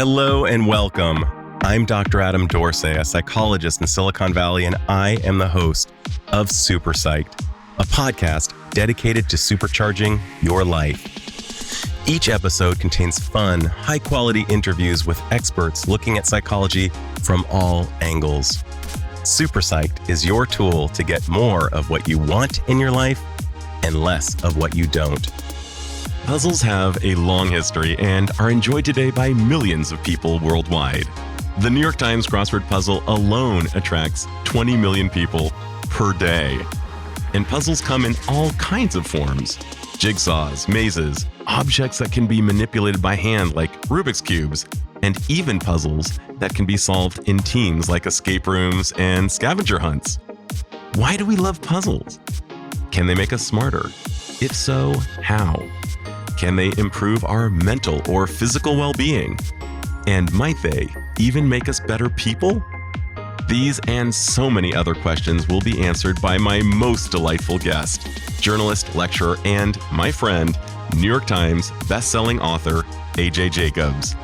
Hello and welcome. I'm Dr. Adam Dorsey, a psychologist in Silicon Valley, and I am the host of SuperPsyched, a podcast dedicated to supercharging your life. Each episode contains fun, high-quality interviews with experts looking at psychology from all angles. SuperPsyched is your tool to get more of what you want in your life and less of what you don't. Puzzles have a long history and are enjoyed today by millions of people worldwide. The New York Times crossword puzzle alone attracts 20 million people per day. And puzzles come in all kinds of forms: jigsaws, mazes, objects that can be manipulated by hand like Rubik's cubes, and even puzzles that can be solved in teams like escape rooms and scavenger hunts. Why do we love puzzles? Can they make us smarter? If so, how? Can they improve our mental or physical well-being? And might they even make us better people? These and so many other questions will be answered by my most delightful guest, journalist, lecturer, and my friend, New York Times best-selling author, AJ Jacobs.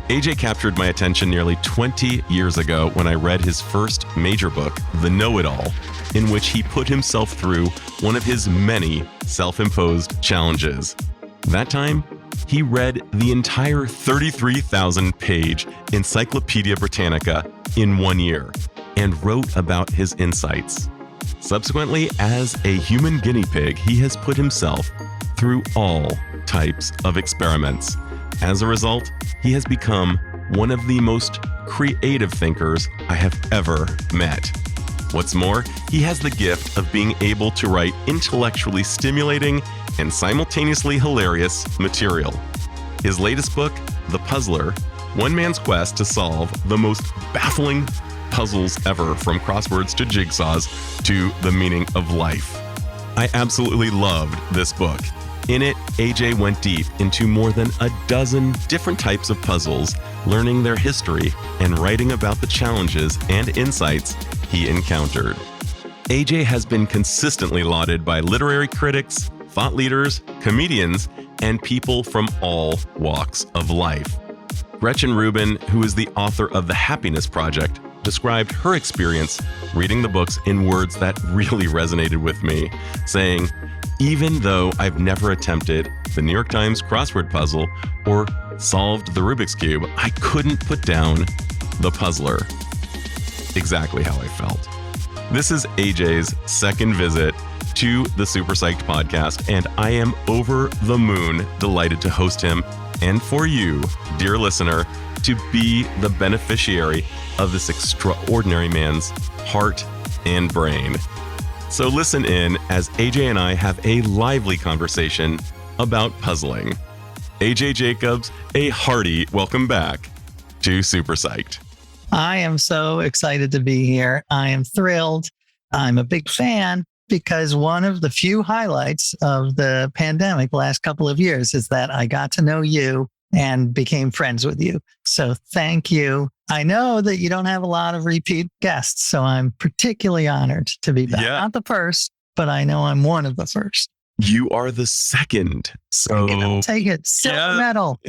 AJ captured my attention nearly 20 years ago when I read his first major book, The Know-It-All, in which he put himself through one of his many self-imposed challenges. That time, he read the entire 33,000-page Encyclopedia Britannica in 1 year and wrote about his insights. Subsequently, as a human guinea pig, he has put himself through all types of experiments. As a result, he has become one of the most creative thinkers I have ever met. What's more, he has the gift of being able to write intellectually stimulating and simultaneously hilarious material. His latest book, The Puzzler, one man's quest to solve the most baffling puzzles ever, from crosswords to jigsaws to the meaning of life. I absolutely loved this book. In it, AJ went deep into more than a dozen different types of puzzles, learning their history and writing about the challenges and insights he encountered. AJ has been consistently lauded by literary critics, thought leaders, comedians, and people from all walks of life. Gretchen Rubin, who is the author of The Happiness Project, described her experience reading the books in words that really resonated with me, saying, "Even though I've never attempted the New York Times crossword puzzle or solved the Rubik's Cube, I couldn't put down The Puzzler." Exactly how I felt. This is AJ's second visit to the SuperPsyched podcast, and I am over the moon delighted to host him and for you, dear listener, to be the beneficiary of this extraordinary man's heart and brain. So listen in as AJ and I have a lively conversation about puzzling. AJ Jacobs, a hearty welcome back to SuperPsyched. I am so excited to be here. I am thrilled. I'm a big fan because one of the few highlights of the pandemic last couple of years is that I got to know you and became friends with you. So thank you. I know that you don't have a lot of repeat guests, so I'm particularly honored to be back. Yeah. Not the first, but I know I'm one of the first. You are the second. So Take it. Silver medal.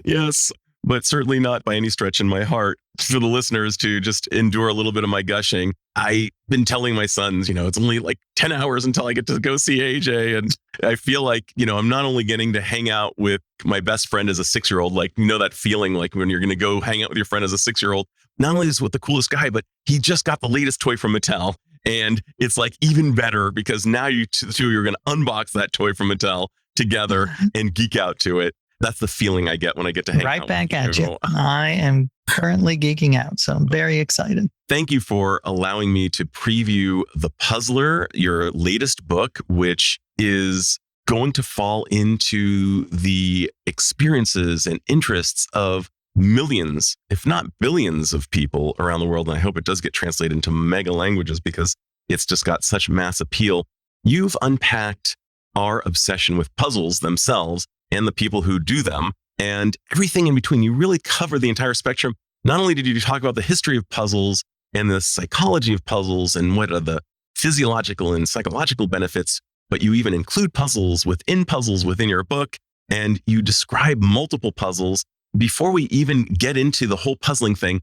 Yes, but certainly not by any stretch in my heart. For the listeners to just endure a little bit of my gushing, I've been telling my sons, it's only like 10 hours until I get to go see AJ. And I feel like, I'm not only getting to hang out with my best friend as a 6-year-old, like, that feeling like when you're going to go hang out with your friend as a 6-year-old, not only is with the coolest guy, but he just got the latest toy from Mattel. And it's like even better because now you two are going to unbox that toy from Mattel together and geek out to it. That's the feeling I get when I get to hang out. Right back at you. I am currently geeking out, so I'm very excited. Thank you for allowing me to preview The Puzzler, your latest book, which is going to fall into the experiences and interests of millions, if not billions of people around the world. And I hope it does get translated into mega languages because it's just got such mass appeal. You've unpacked our obsession with puzzles themselves and the people who do them and everything in between. You really cover the entire spectrum. Not only did you talk about the history of puzzles and the psychology of puzzles and what are the physiological and psychological benefits, but you even include puzzles within your book, and you describe multiple puzzles before we even get into the whole puzzling thing,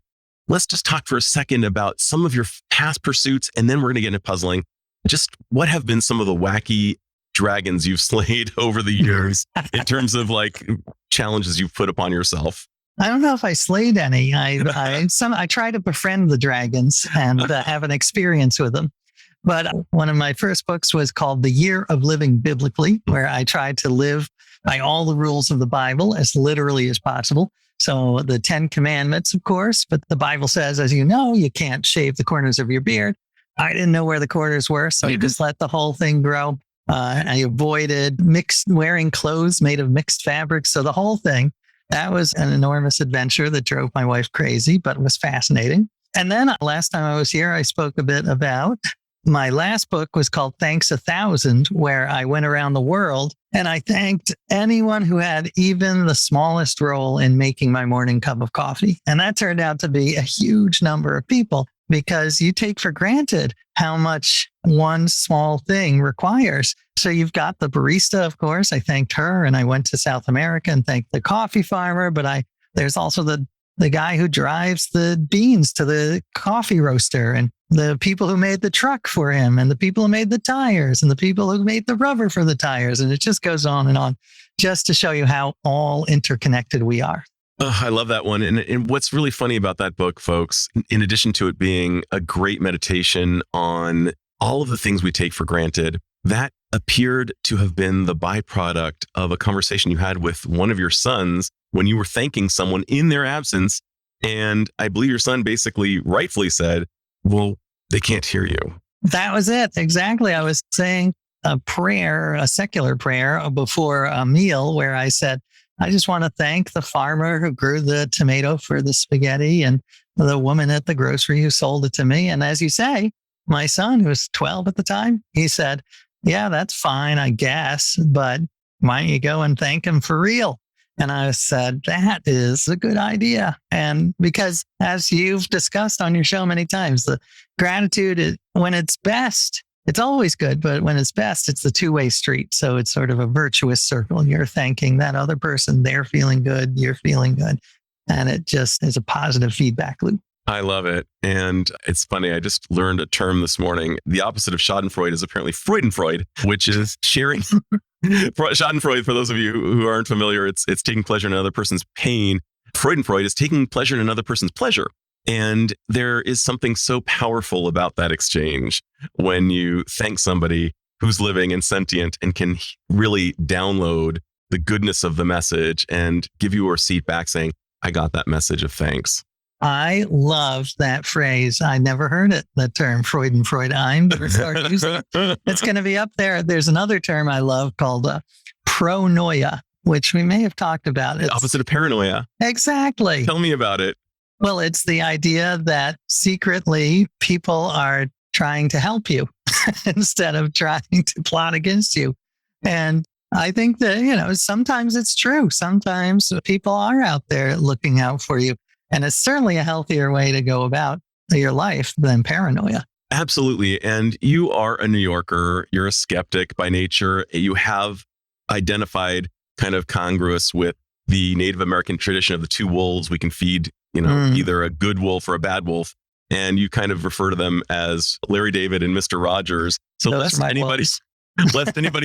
let's just talk for a second about some of your past pursuits, and then we're going to get into puzzling. Just what have been some of the wacky dragons you've slayed over the years in terms of like challenges you've put upon yourself? I don't know if I slayed any. I try to befriend the dragons and have an experience with them. But one of my first books was called The Year of Living Biblically, where I tried to live by all the rules of the Bible as literally as possible. So the 10 Commandments, of course, but the Bible says, as you know, you can't shave the corners of your beard. I didn't know where the corners were, so you just let the whole thing grow. I avoided wearing clothes made of mixed fabrics. So the whole thing, that was an enormous adventure that drove my wife crazy, but was fascinating. And then last time I was here, I spoke a bit about my last book was called Thanks 1,000, where I went around the world and I thanked anyone who had even the smallest role in making my morning cup of coffee. And that turned out to be a huge number of people, because you take for granted how much one small thing requires. So you've got the barista, of course. I thanked her, and I went to South America and thanked the coffee farmer. But there's also the guy who drives the beans to the coffee roaster, and the people who made the truck for him, and the people who made the tires, and the people who made the rubber for the tires. And it just goes on, just to show you how all interconnected we are. Oh, I love that one. And what's really funny about that book, folks, in addition to it being a great meditation on all of the things we take for granted, that appeared to have been the byproduct of a conversation you had with one of your sons when you were thanking someone in their absence. And I believe your son basically rightfully said, well, they can't hear you. That was it. Exactly. I was saying a prayer, a secular prayer before a meal, where I said, I just want to thank the farmer who grew the tomato for the spaghetti, and the woman at the grocery who sold it to me. And as you say, my son, who was 12 at the time, he said, yeah, that's fine, I guess, but why don't you go and thank him for real? And I said, that is a good idea. And because, as you've discussed on your show many times, the gratitude, when it's best, it's always good, but when it's best, it's the two-way street. So it's sort of a virtuous circle. You're thanking that other person, they're feeling good, you're feeling good. And it just is a positive feedback loop. I love it. And it's funny, I just learned a term this morning. The opposite of Schadenfreude is apparently Freudenfreude, which is sharing. Schadenfreude, for those of you who aren't familiar, it's taking pleasure in another person's pain. Freudenfreude is taking pleasure in another person's pleasure. And there is something so powerful about that exchange when you thank somebody who's living and sentient and can really download the goodness of the message and give you a receipt back saying, I got that message of thanks. I love that phrase. I never heard it, that term, Freudenfreude. I'm going to start using it. It's going to be up there. There's another term I love called pronoia, which we may have talked about. The opposite of paranoia. Exactly. Tell me about it. Well, it's the idea that secretly people are trying to help you instead of trying to plot against you. And I think that, sometimes it's true. Sometimes people are out there looking out for you. And it's certainly a healthier way to go about your life than paranoia. Absolutely. And you are a New Yorker. You're a skeptic by nature. You have identified kind of congruous with the Native American tradition of the two wolves. We can feed, either a good wolf or a bad wolf. And you kind of refer to them as Larry David and Mr. Rogers. So lest anybody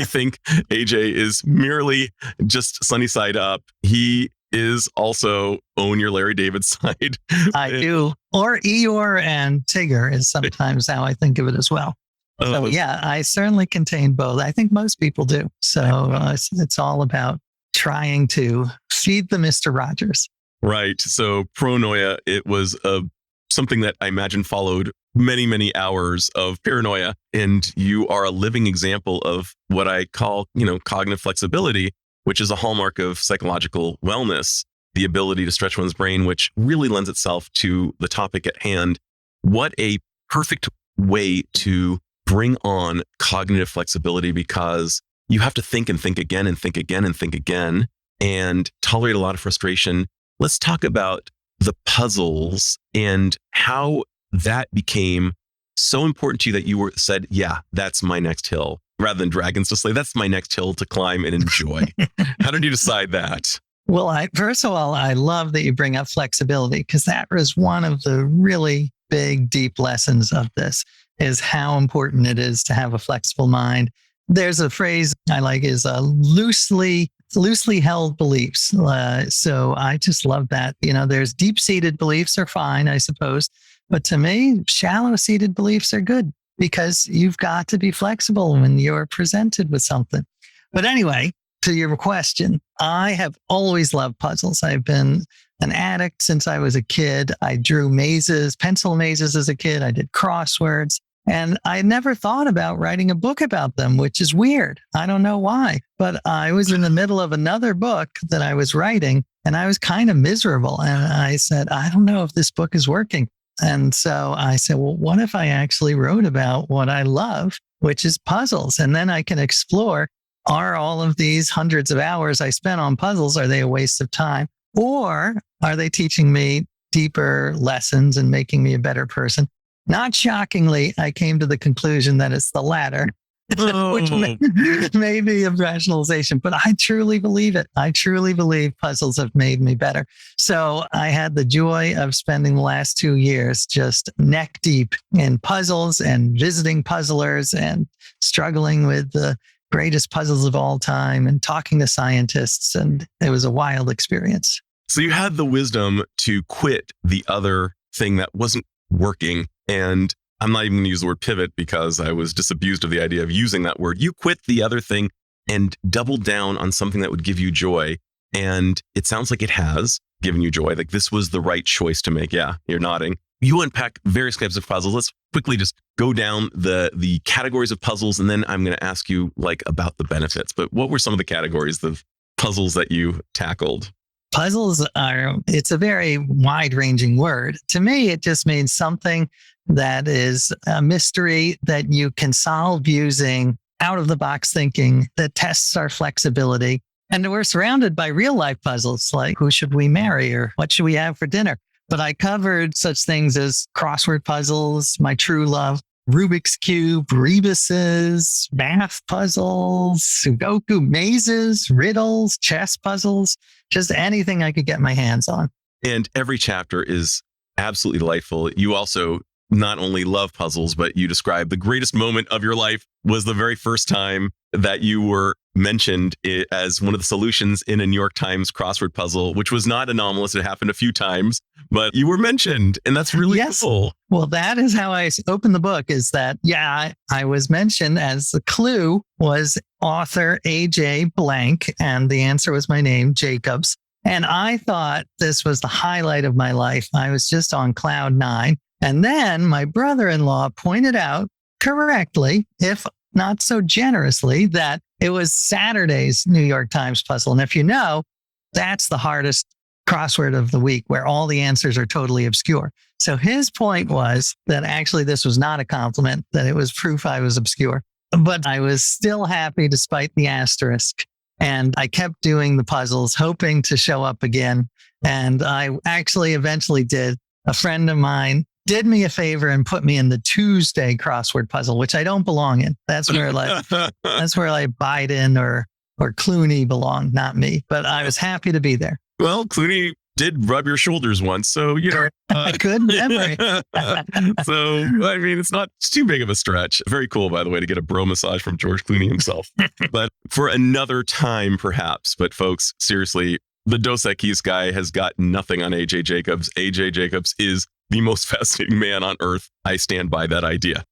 think AJ is merely just sunny side up, he is also own your Larry David side. I do. Or Eeyore and Tigger is sometimes how I think of it as well. So yeah, I certainly contain both. I think most people do. So it's all about trying to feed the Mr. Rogers. Right. So pronoia, it was something that I imagine followed many, many hours of paranoia. And you are a living example of what I call, cognitive flexibility, which is a hallmark of psychological wellness, the ability to stretch one's brain, which really lends itself to the topic at hand. What a perfect way to bring on cognitive flexibility, because you have to think and think again and think again and think again and tolerate a lot of frustration. Let's talk about the puzzles and how that became so important to you that you said, yeah, that's my next hill. Rather than dragons to slay, that's my next hill to climb and enjoy. How did you decide that? Well, first of all, I love that you bring up flexibility because that was one of the really big, deep lessons of this is how important it is to have a flexible mind. There's a phrase I like is loosely held beliefs. So I just love that. There's deep-seated beliefs are fine, I suppose. But to me, shallow-seated beliefs are good because you've got to be flexible when you're presented with something. But anyway, to your question, I have always loved puzzles. I've been an addict since I was a kid. I drew mazes, pencil mazes as a kid. I did crosswords. And I never thought about writing a book about them, which is weird. I don't know why. But I was in the middle of another book that I was writing, and I was kind of miserable. And I said, I don't know if this book is working. And so I said, well, what if I actually wrote about what I love, which is puzzles? And then I can explore, are all of these hundreds of hours I spent on puzzles, are they a waste of time? Or are they teaching me deeper lessons and making me a better person? Not shockingly, I came to the conclusion that it's the latter, which may be a rationalization, but I truly believe it. I truly believe puzzles have made me better. So I had the joy of spending the last 2 years just neck deep in puzzles and visiting puzzlers and struggling with the greatest puzzles of all time and talking to scientists. And it was a wild experience. So you had the wisdom to quit the other thing that wasn't working. And I'm not even going to use the word pivot because I was disabused of the idea of using that word. You quit the other thing and doubled down on something that would give you joy. And it sounds like it has given you joy. Like this was the right choice to make. Yeah, you're nodding. You unpack various types of puzzles. Let's quickly just go down the categories of puzzles. And then I'm going to ask you about the benefits. But what were some of the categories of puzzles that you tackled? Puzzles it's a very wide-ranging word. To me, it just means something that is a mystery that you can solve using out-of-the-box thinking that tests our flexibility. And we're surrounded by real-life puzzles like who should we marry or what should we have for dinner? But I covered such things as crossword puzzles, my true love, Rubik's Cube, rebuses, math puzzles, Sudoku mazes, riddles, chess puzzles, just anything I could get my hands on. And every chapter is absolutely delightful. You also not only love puzzles, but you describe the greatest moment of your life was the very first time that you were mentioned as one of the solutions in a New York Times crossword puzzle, which was not anomalous. It happened a few times, but you were mentioned, and that's really cool. Well, that is how I opened the book, is that, I was mentioned as the clue was author AJ blank, and the answer was my name, Jacobs. And I thought this was the highlight of my life. I was just on cloud 9. And then my brother-in-law pointed out correctly, if not so generously, that it was Saturday's New York Times puzzle. And if you know, that's the hardest crossword of the week where all the answers are totally obscure. So his point was that actually this was not a compliment, that it was proof I was obscure. But I was still happy despite the asterisk. And I kept doing the puzzles, hoping to show up again. And I actually eventually did. A friend of mine did me a favor and put me in the Tuesday crossword puzzle, which I don't belong in. That's where Biden or Clooney belong, not me. But I was happy to be there. Well, Clooney did rub your shoulders once, so good memory. So I mean, it's not too big of a stretch. Very cool, by the way, to get a bro massage from George Clooney himself. But for another time, perhaps. But folks, seriously, the Dos Equis guy has got nothing on AJ Jacobs. AJ Jacobs is the most fascinating man on earth. I stand by that idea.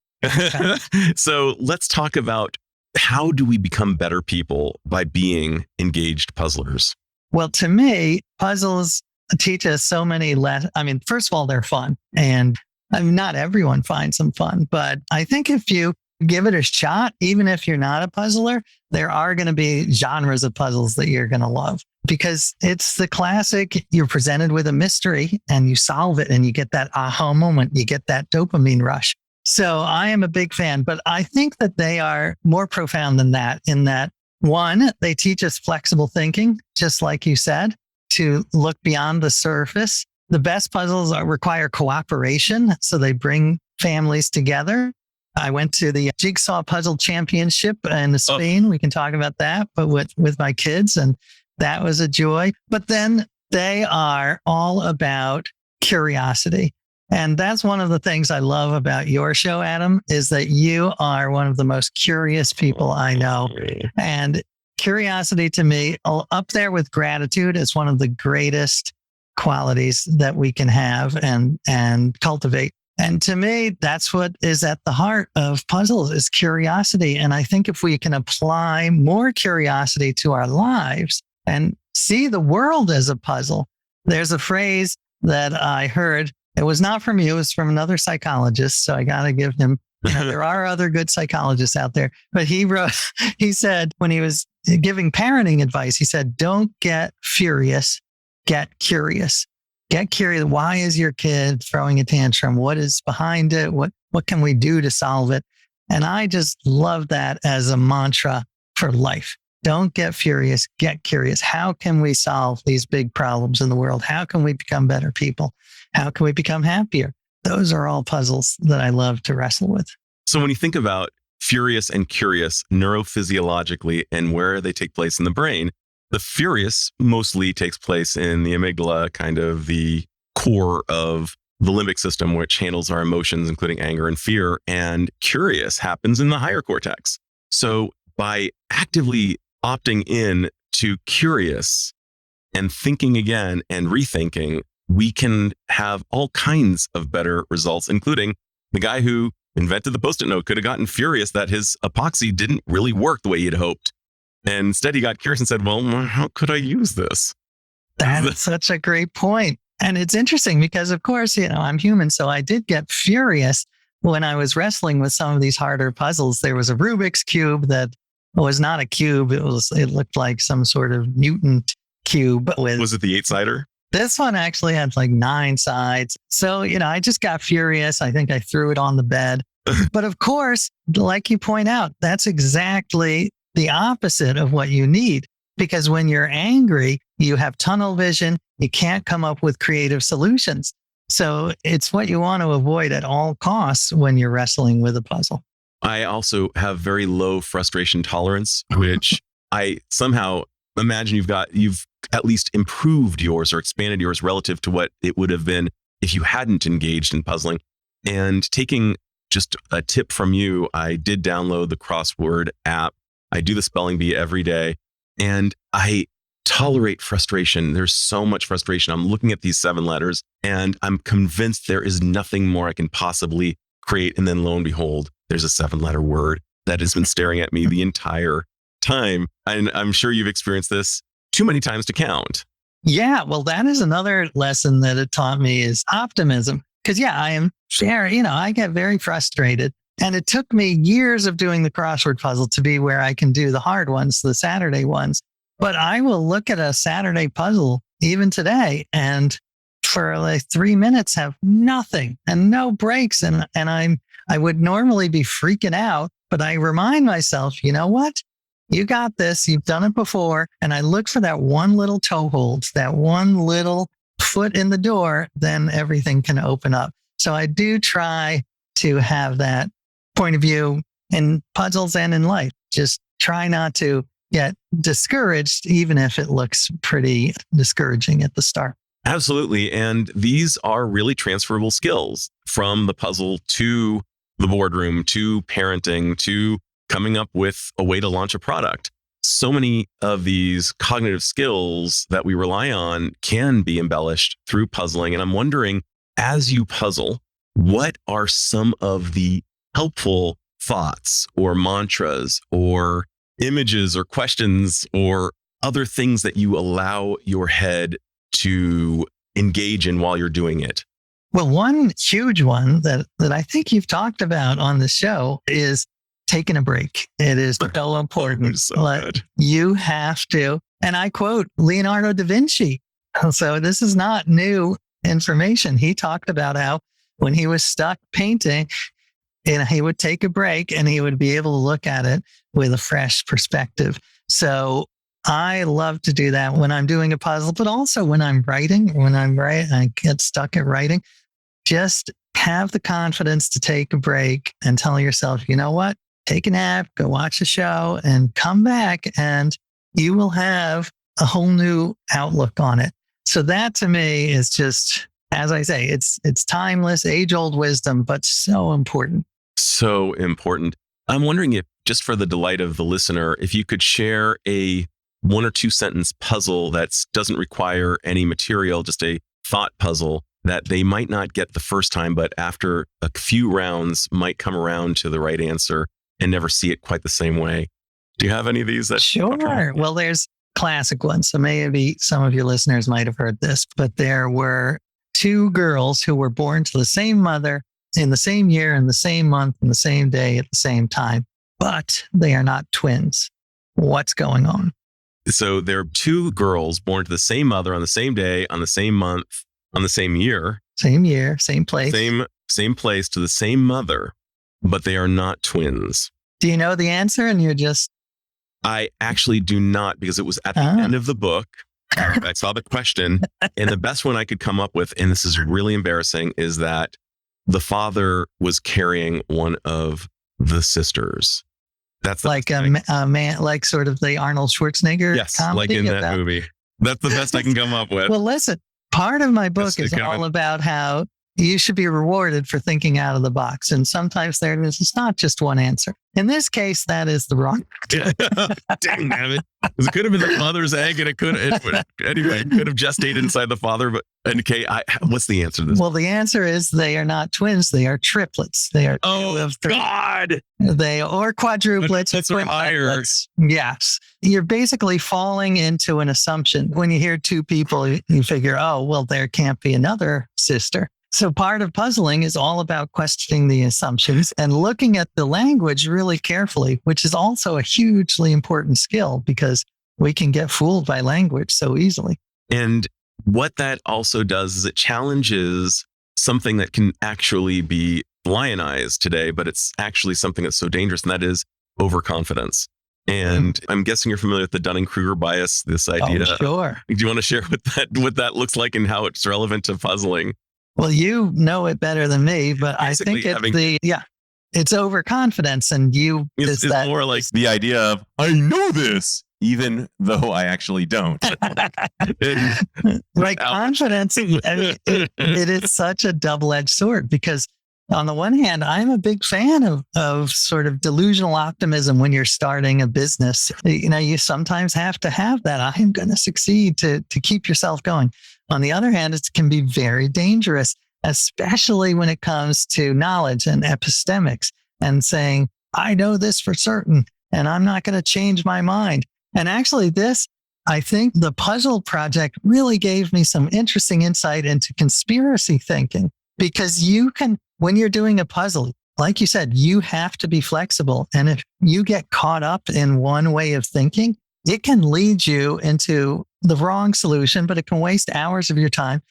So let's talk about how do we become better people by being engaged puzzlers? Well, to me, puzzles teach us so many lessons. I mean, first of all, they're fun. And not everyone finds them fun. But I think if you give it a shot, even if you're not a puzzler, there are going to be genres of puzzles that you're going to love. Because it's the classic, you're presented with a mystery and you solve it and you get that aha moment, you get that dopamine rush. So I am a big fan, but I think that they are more profound than that in that, one, they teach us flexible thinking, just like you said, to look beyond the surface. The best puzzles require cooperation, so they bring families together. I went to the Jigsaw Puzzle Championship in Spain. We can talk about that, but with my kids, and That was a joy. But then they are all about curiosity. And that's one of the things I love about your show, Adam, is that you are one of the most curious people I know. And curiosity to me, up there with gratitude, is one of the greatest qualities that we can have and cultivate. And to me, that's what is at the heart of puzzles, is curiosity. And I think if we can apply more curiosity to our lives and see the world as a puzzle, there's a phrase that I heard. It was not from you, it was from another psychologist. So I got to give him, there are other good psychologists out there, but he said when he was giving parenting advice, he said, don't get furious, get curious. Get curious. Why is your kid throwing a tantrum? What is behind it? What can we do to solve it? And I just love that as a mantra for life. Don't get furious, get curious. How can we solve these big problems in the world? How can we become better people? How can we become happier? Those are all puzzles that I love to wrestle with. So when you think about furious and curious neurophysiologically and where they take place in the brain, the furious mostly takes place in the amygdala, kind of the core of the limbic system, which handles our emotions, including anger and fear. And curious happens in the higher cortex. So by actively opting in to curious and thinking again and rethinking, we can have all kinds of better results, including the guy who invented the Post-it note could have gotten furious that his epoxy didn't really work the way he'd hoped. And instead, he got curious and said, well, how could I use this? That's such a great point. And it's interesting because, of course, I'm human. So I did get furious when I was wrestling with some of these harder puzzles. There was a Rubik's Cube that was not a cube. It looked like some sort of mutant cube. Was it the 8-sider? This one actually had like 9 sides. So, I just got furious. I think I threw it on the bed. But of course, like you point out, that's exactly the opposite of what you need. Because when you're angry, you have tunnel vision. You can't come up with creative solutions. So it's what you want to avoid at all costs when you're wrestling with a puzzle. I also have very low frustration tolerance, which I somehow imagine you've at least improved yours or expanded yours relative to what it would have been if you hadn't engaged in puzzling. And taking just a tip from you, I did download the crossword app. I do the spelling bee every day, and I tolerate frustration. There's so much frustration. I'm looking at these 7 letters and I'm convinced there is nothing more I can possibly create. And then lo and behold, there's a 7-letter word that has been staring at me the entire time. And I'm sure you've experienced this too many times to count. Yeah, well, that is another lesson that it taught me, is optimism. Because I am fair, I get very frustrated. And it took me years of doing the crossword puzzle to be where I can do the hard ones, the Saturday ones. But I will look at a Saturday puzzle even today and for like 3 minutes have nothing and no breaks. And I would normally be freaking out, but I remind myself, you know what? You got this. You've done it before. And I look for that one little toehold, that one little foot in the door, then everything can open up. So I do try to have that point of view in puzzles and in life. Just try not to get discouraged, even if it looks pretty discouraging at the start. Absolutely. And these are really transferable skills from the puzzle to the boardroom, to parenting, to coming up with a way to launch a product. So many of these cognitive skills that we rely on can be embellished through puzzling. And I'm wondering, as you puzzle, what are some of the helpful thoughts or mantras or images or questions or other things that you allow your head to engage in while you're doing it? Well, one huge one that I think you've talked about on the show is taking a break. It is so important. You have to, and I quote Leonardo da Vinci. So this is not new information. He talked about how when he was stuck painting, and he would take a break and he would be able to look at it with a fresh perspective. So I love to do that when I'm doing a puzzle, but also when I'm writing. I get stuck at writing. Just have the confidence to take a break and tell yourself, you know what? Take a nap, go watch a show and come back and you will have a whole new outlook on it. So that to me is just, as I say, it's timeless, age-old wisdom, but so important. So important. I'm wondering if, just for the delight of the listener, if you could share a 1 or 2 sentence puzzle that doesn't require any material, just a thought puzzle that they might not get the first time, but after a few rounds might come around to the right answer and never see it quite the same way. Do you have any of these? Sure. Well, there's classic ones. So maybe some of your listeners might have heard this, but there were 2 girls who were born to the same mother in the same year, in the same month, in the same day, at the same time, but they are not twins. What's going on? So there are 2 girls born to the same mother on the same day, on the same month, on the same year. Same year, same place. Same place to the same mother, but they are not twins. Do you know the answer? And you're just... I actually do not, because it was at the end of the book. I saw the question, and the best one I could come up with, and this is really embarrassing, is that the father was carrying one of the sisters. That's like a man, like sort of the Arnold Schwarzenegger comedy. Like in that movie. That's the best I can come up with. Well, listen, part of my book is all about how you should be rewarded for thinking out of the box. And sometimes it's not just one answer. In this case, that is the wrong. Dang it. It could have been the mother's egg, and it could have gestated inside the father. But okay, what's the answer to this? Well, the answer is they are not twins. They are triplets. They are God. They or quadruplets. That's higher. Yes. You're basically falling into an assumption. When you hear 2 people, you figure, oh, well, there can't be another sister. So part of puzzling is all about questioning the assumptions and looking at the language really carefully, which is also a hugely important skill because we can get fooled by language so easily. And what that also does is it challenges something that can actually be lionized today, but it's actually something that's so dangerous, and that is overconfidence. And I'm guessing you're familiar with the Dunning-Kruger bias, this idea. Oh, sure. Do you want to share what that looks like and how it's relevant to puzzling? Well, you know it better than me, but basically, I think it's overconfidence, and it's more like the idea of I know this, even though I actually don't. Right, confidence. It is such a double-edged sword because on the one hand, I'm a big fan of sort of delusional optimism when you're starting a business. You sometimes have to have that. I'm going to succeed to keep yourself going. On the other hand, it can be very dangerous, especially when it comes to knowledge and epistemics and saying, I know this for certain, and I'm not going to change my mind. And actually I think the puzzle project really gave me some interesting insight into conspiracy thinking, because when you're doing a puzzle, like you said, you have to be flexible. And if you get caught up in one way of thinking, it can lead you into the wrong solution, but it can waste hours of your time.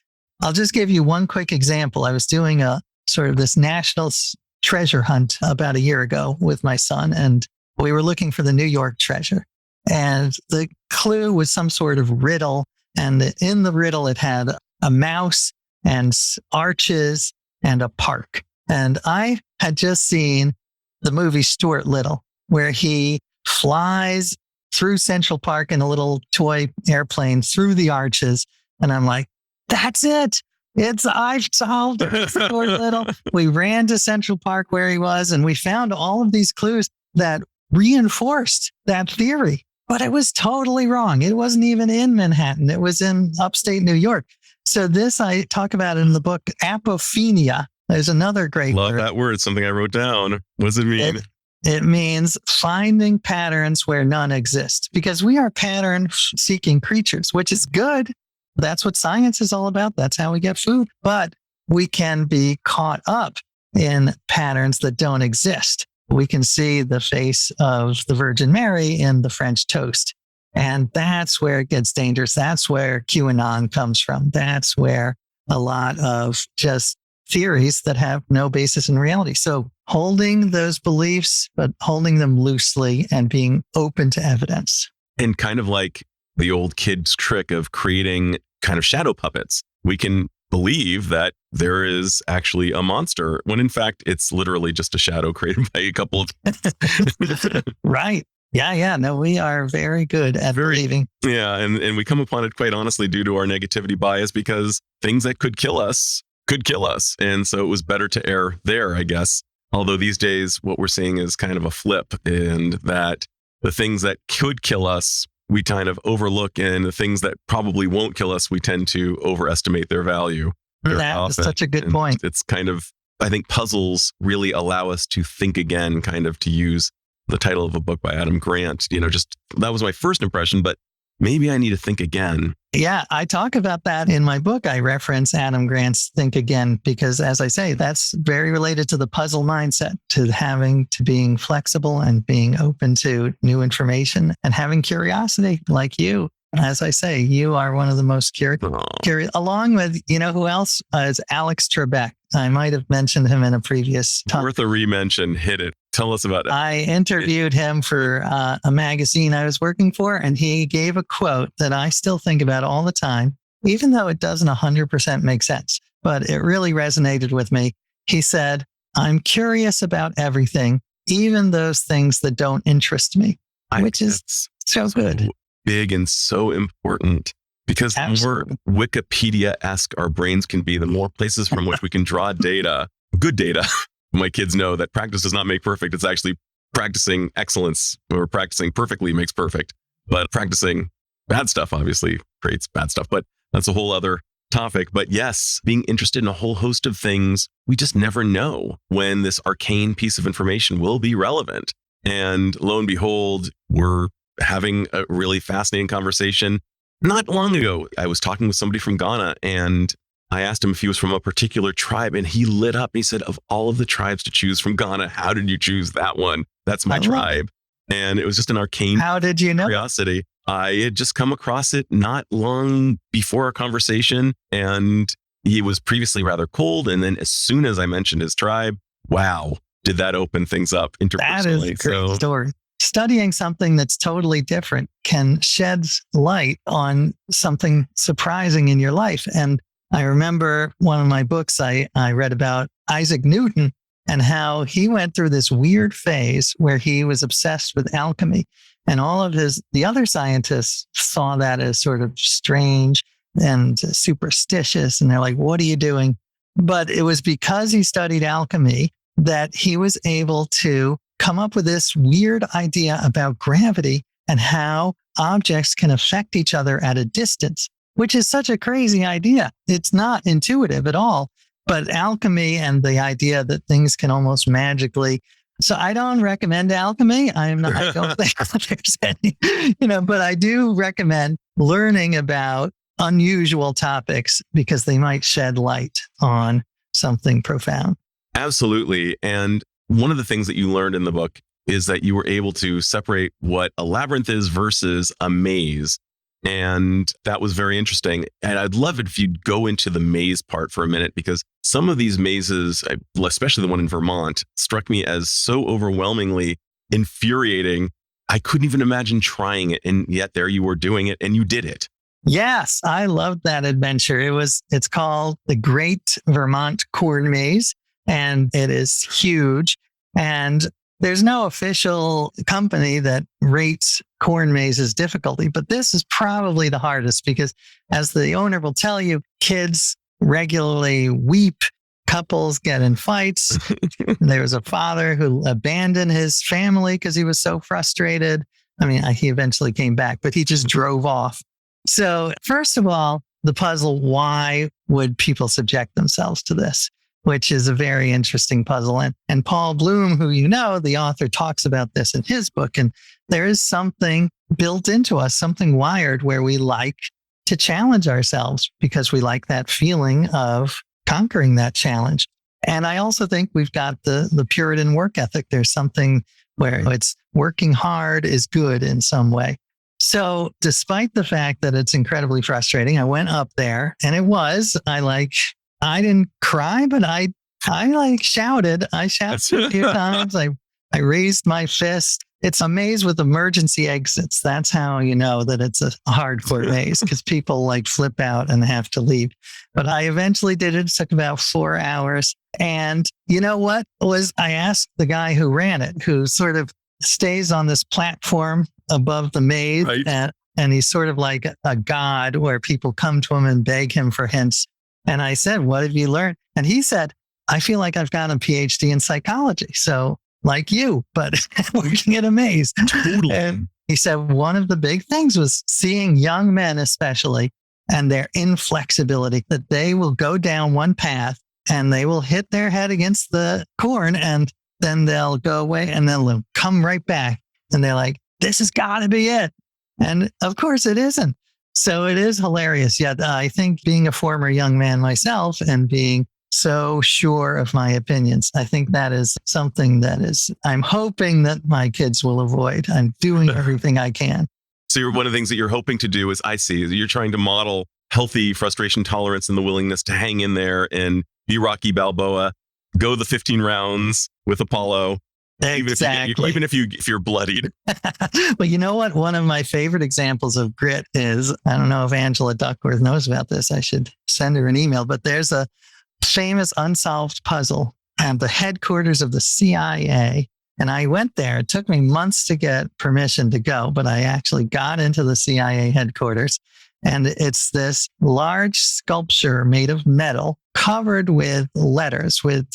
I'll just give you one quick example. I was doing a sort of this national treasure hunt about a year ago with my son, and we were looking for the New York treasure. And the clue was some sort of riddle. And in the riddle, it had a mouse and arches and a park. And I had just seen the movie Stuart Little, where he flies through Central Park in a little toy airplane through the arches. And I'm like, that's it. I've solved it. Stuart Little. We ran to Central Park where he was, and we found all of these clues that reinforced that theory. But it was totally wrong. It wasn't even in Manhattan. It was in upstate New York. So this, I talk about in the book, apophenia. There's another great word. Love that word. Something I wrote down. What does it mean? It means finding patterns where none exist, because we are pattern-seeking creatures, which is good. That's what science is all about. That's how we get food. But we can be caught up in patterns that don't exist. We can see the face of the Virgin Mary in the French toast. And that's where it gets dangerous. That's where QAnon comes from. That's where a lot of just theories that have no basis in reality. So holding those beliefs, but holding them loosely and being open to evidence. And kind of like the old kid's trick of creating kind of shadow puppets. We can believe that there is actually a monster when in fact it's literally just a shadow created by a couple of Right. Yeah. No, we are very good at believing. Yeah. And we come upon it quite honestly due to our negativity bias, because things that could kill us could kill us. And so it was better to err there, I guess. Although these days, what we're seeing is kind of a flip, and that the things that could kill us, we kind of overlook, and the things that probably won't kill us, we tend to overestimate their value. That is such a good point. It's kind of, I think puzzles really allow us to think again, kind of to use the title of a book by Adam Grant. Just that was my first impression, but maybe I need to think again. Yeah, I talk about that in my book. I reference Adam Grant's Think Again, because as I say, that's very related to the puzzle mindset, to being flexible and being open to new information and having curiosity like you. As I say, you are one of the most curious, along with, who else is Alex Trebek. I might have mentioned him in a previous talk. Worth a re-mention. Hit it. Tell us about it. I interviewed him for a magazine I was working for, and he gave a quote that I still think about all the time, even though it doesn't 100% make sense, but it really resonated with me. He said, "I'm curious about everything, even those things that don't interest me," which is so good. Big and so important, because the more Wikipedia-esque our brains can be, the more places from which we can draw data, good data. My kids know that practice does not make perfect. It's actually practicing excellence, or practicing perfectly makes perfect. But practicing bad stuff obviously creates bad stuff. But that's a whole other topic. But yes, being interested in a whole host of things, we just never know when this arcane piece of information will be relevant. And lo and behold, we're having a really fascinating conversation. Not long ago, I was talking with somebody from Ghana, and I asked him if he was from a particular tribe, and he lit up. He said, "Of all of the tribes to choose from Ghana, how did you choose that one? That's my tribe." And it was just an arcane How did you know? Curiosity. I had just come across it not long before our conversation, and he was previously rather cold. And then as soon as I mentioned his tribe, wow, did that open things up interpersonally. That is a great story. Studying something that's totally different can shed light on something surprising in your life. And I remember one of my books, I read about Isaac Newton and how he went through this weird phase where he was obsessed with alchemy. And all of the other scientists saw that as sort of strange and superstitious. And they're like, "What are you doing?" But it was because he studied alchemy that he was able to come up with this weird idea about gravity and how objects can affect each other at a distance, which is such a crazy idea. It's not intuitive at all, but alchemy and the idea that things can almost magically. So I don't recommend alchemy. I don't think there's any, but I do recommend learning about unusual topics because they might shed light on something profound. Absolutely. And one of the things that you learned in the book is that you were able to separate what a labyrinth is versus a maze. And that was very interesting. And I'd love it if you'd go into the maze part for a minute, because some of these mazes, especially the one in Vermont, struck me as so overwhelmingly infuriating. I couldn't even imagine trying it. And yet there you were doing it, and you did it. Yes, I loved that adventure. It's called the Great Vermont Corn Maze, and it is huge. And there's no official company that rates corn mazes difficulty, but this is probably the hardest because, as the owner will tell you, kids regularly weep, couples get in fights. There was a father who abandoned his family because he was so frustrated. I mean, he eventually came back, but he just drove off. So first of all, the puzzle, why would people subject themselves to this? Which is a very interesting puzzle. And Paul Bloom, who the author, talks about this in his book. And there is something built into us, something wired where we like to challenge ourselves because we like that feeling of conquering that challenge. And I also think we've got the Puritan work ethic. There's something where it's working hard is good in some way. So despite the fact that it's incredibly frustrating, I went up there and I didn't cry, but I shouted. I shouted a few times. I raised my fist. It's a maze with emergency exits. That's how you know that it's a hardcore maze, because people flip out and have to leave. But I eventually did it. It took about 4 hours. And you know what I asked the guy who ran it, who sort of stays on this platform above the maze, Right. and he's sort of like a god where people come to him and beg him for hints. And I said, what have you learned? And he said, I feel like I've got a PhD in psychology. So like you, but working at a maze. Totally. And he said one of the big things was seeing young men, especially, and their inflexibility, that they will go down one path and they will hit their head against the corn, and then they'll go away and then they'll come right back. And they're like, this has got to be it. And of course it isn't. So it is hilarious. Yet I think being a former young man myself and being so sure of my opinions, I think that is something that I'm hoping that my kids will avoid. I'm doing everything I can. So one of the things that you're hoping to do is you're trying to model healthy frustration tolerance and the willingness to hang in there and be Rocky Balboa, go the 15 rounds with Apollo. Exactly. Even if you're bloodied. Well, you know what? One of my favorite examples of grit is, I don't know if Angela Duckworth knows about this. I should send her an email, but there's a famous unsolved puzzle at the headquarters of the CIA. And I went there. It took me months to get permission to go, but I actually got into the CIA headquarters. And it's this large sculpture made of metal covered with letters, with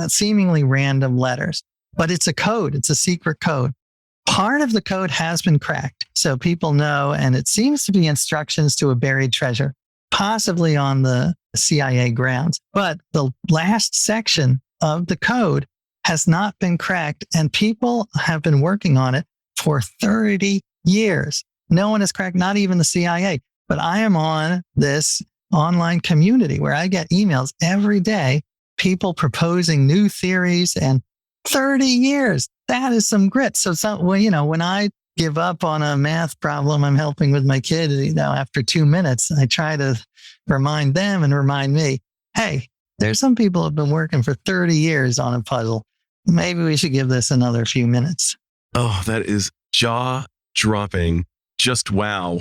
seemingly random letters. But it's a code. It's a secret code. Part of the code has been cracked, so people know, and it seems to be instructions to a buried treasure, possibly on the CIA grounds. But the last section of the code has not been cracked, and people have been working on it for 30 years. No one has cracked, not even the CIA. But I am on this online community where I get emails every day, people proposing new theories, and 30 years. That is some grit. So, when I give up on a math problem I'm helping with my kid, after 2 minutes, I try to remind them and remind me, hey, there's some people who have been working for 30 years on a puzzle. Maybe we should give this another few minutes. Oh, that is jaw-dropping. Just wow.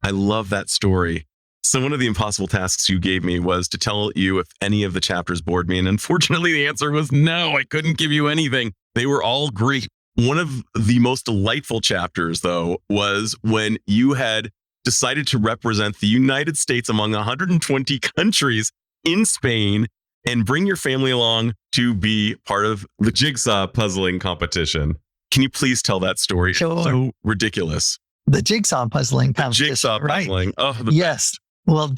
I love that story. So one of the impossible tasks you gave me was to tell you if any of the chapters bored me. And unfortunately, the answer was no, I couldn't give you anything. They were all great. One of the most delightful chapters, though, was when you had decided to represent the United States among 120 countries in Spain and bring your family along to be part of the jigsaw puzzling competition. Can you please tell that story? Sure. It's so ridiculous. The jigsaw puzzling competition. Jigsaw puzzling. Right. Oh, yes. Well,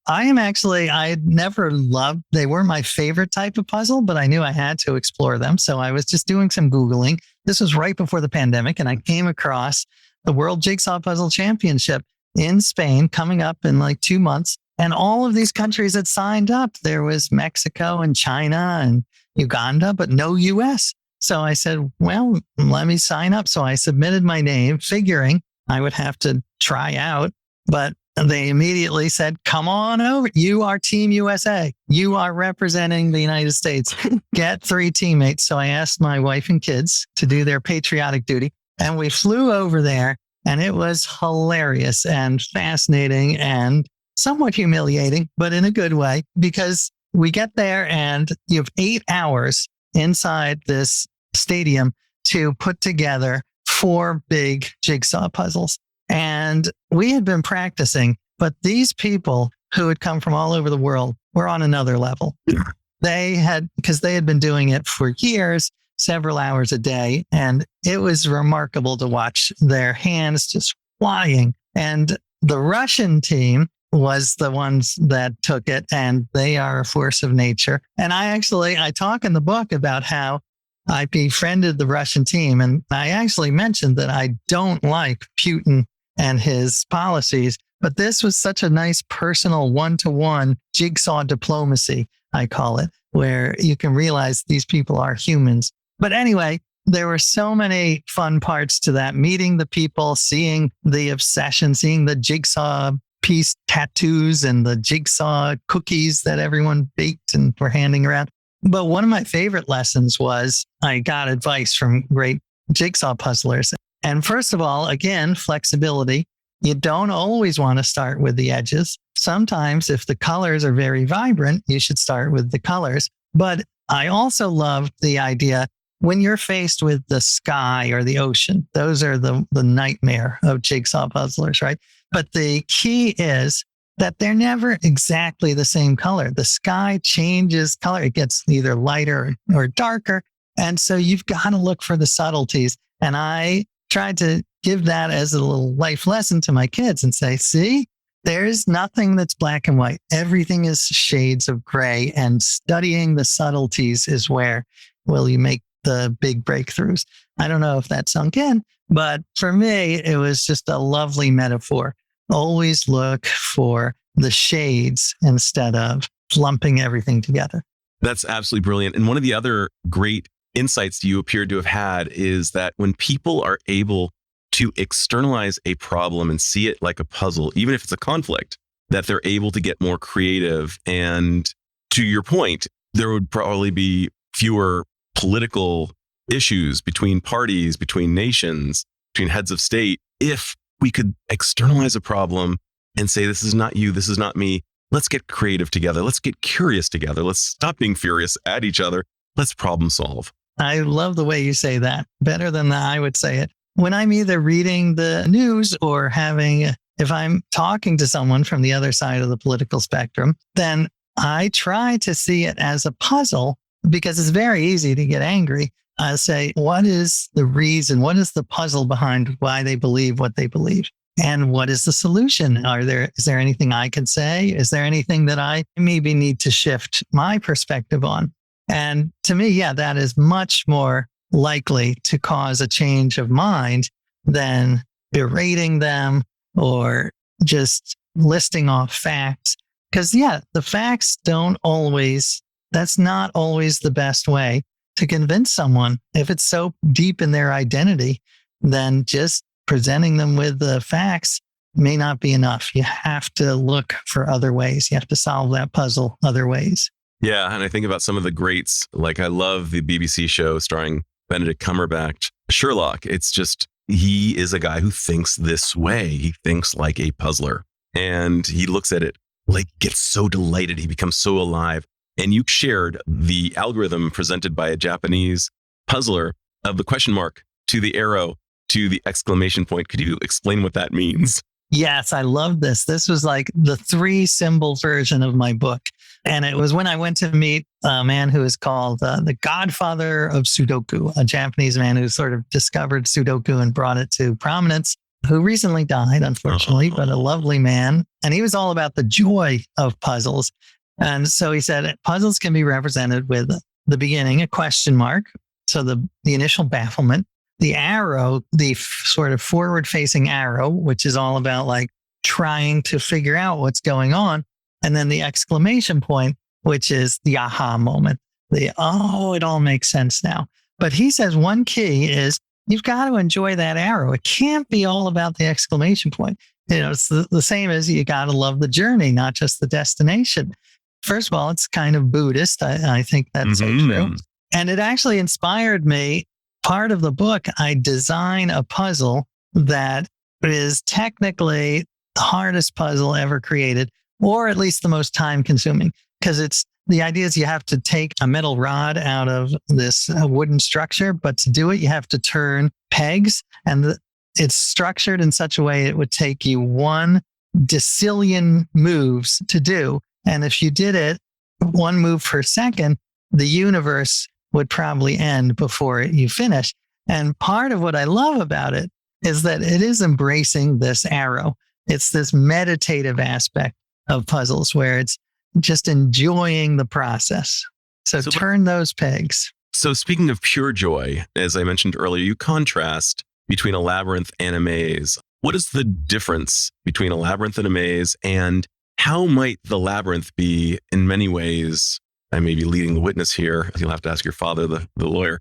I had never loved, they weren't my favorite type of puzzle, but I knew I had to explore them. So I was just doing some Googling. This was right before the pandemic, and I came across the World Jigsaw Puzzle Championship in Spain coming up in like 2 months. And all of these countries had signed up. There was Mexico and China and Uganda, but no US. So I said, well, let me sign up. So I submitted my name, figuring I would have to try out, but they immediately said, come on over. You are Team USA. You are representing the United States. Get 3 teammates. So I asked my wife and kids to do their patriotic duty. And we flew over there, and it was hilarious and fascinating and somewhat humiliating, but in a good way, because we get there and you have 8 hours inside this stadium to put together 4 big jigsaw puzzles. And we had been practicing, but these people who had come from all over the world were on another level. Because they had been doing it for years, several hours a day. And it was remarkable to watch their hands just flying. And the Russian team was the ones that took it, and they are a force of nature. And I talk in the book about how I befriended the Russian team. And I actually mentioned that I don't like Putin and his policies, but this was such a nice personal one-to-one jigsaw diplomacy, I call it, where you can realize these people are humans. But anyway, there were so many fun parts to that, meeting the people, seeing the obsession, seeing the jigsaw piece tattoos and the jigsaw cookies that everyone baked and were handing around. But one of my favorite lessons was I got advice from great jigsaw puzzlers. And first of all, again, flexibility. You don't always want to start with the edges. Sometimes if the colors are very vibrant, you should start with the colors. But I also loved the idea when you're faced with the sky or the ocean, those are the nightmare of jigsaw puzzlers, right? But the key is that they're never exactly the same color. The sky changes color. It gets either lighter or darker. And so you've got to look for the subtleties. And I tried to give that as a little life lesson to my kids and say, see, there's nothing that's black and white. Everything is shades of gray, and studying the subtleties is where will you make the big breakthroughs. I don't know if that sunk in, but for me, it was just a lovely metaphor. Always look for the shades instead of lumping everything together. That's absolutely brilliant. And one of the other great insights you appear to have had is that when people are able to externalize a problem and see it like a puzzle, even if it's a conflict, that they're able to get more creative. And to your point, there would probably be fewer political issues between parties, between nations, between heads of state, if we could externalize a problem and say, this is not you, this is not me. Let's get creative together. Let's get curious together. Let's stop being furious at each other. Let's problem solve. I love the way you say that. Better than I would say it. When I'm either reading the news or if I'm talking to someone from the other side of the political spectrum, then I try to see it as a puzzle, because it's very easy to get angry. I say, what is the reason? What is the puzzle behind why they believe what they believe? And what is the solution? Is there anything I can say? Is there anything that I maybe need to shift my perspective on? And to me, yeah, that is much more likely to cause a change of mind than berating them or just listing off facts. Because, yeah, the facts that's not always the best way to convince someone. If it's so deep in their identity, then just presenting them with the facts may not be enough. You have to look for other ways. You have to solve that puzzle other ways. Yeah. And I think about some of the greats. Like, I love the BBC show starring Benedict Cumberbatch, Sherlock. It's just, he is a guy who thinks this way. He thinks like a puzzler, and he looks at it, like, gets so delighted. He becomes so alive. And you shared the algorithm presented by a Japanese puzzler of the question mark to the arrow to the exclamation point. Could you explain what that means? Yes, I love this. This was like the 3-symbol version of my book. And it was when I went to meet a man who is called the godfather of Sudoku, a Japanese man who sort of discovered Sudoku and brought it to prominence, who recently died, unfortunately, but a lovely man. And he was all about the joy of puzzles. And so he said puzzles can be represented with the beginning, a question mark. So the initial bafflement, the arrow, the sort of forward facing arrow, which is all about like trying to figure out what's going on. And then the exclamation point, which is the aha moment. It all makes sense now. But he says one key is you've got to enjoy that arrow. It can't be all about the exclamation point. It's the same as you got to love the journey, not just the destination. First of all, it's kind of Buddhist. I think that's so true. And it actually inspired me. Part of the book, I design a puzzle that is technically the hardest puzzle ever created, or at least the most time consuming, because the idea is you have to take a metal rod out of this wooden structure, but to do it, you have to turn pegs, and it's structured in such a way it would take you 1 decillion moves to do. And if you did it 1 move per second, the universe would probably end before you finish. And part of what I love about it is that it is embracing this arrow. It's this meditative aspect of puzzles where it's just enjoying the process. So turn those pegs. So speaking of pure joy, as I mentioned earlier, you contrast between a labyrinth and a maze. What is the difference between a labyrinth and a maze, and how might the labyrinth be in many ways? I may be leading the witness here. You'll have to ask your father, the lawyer.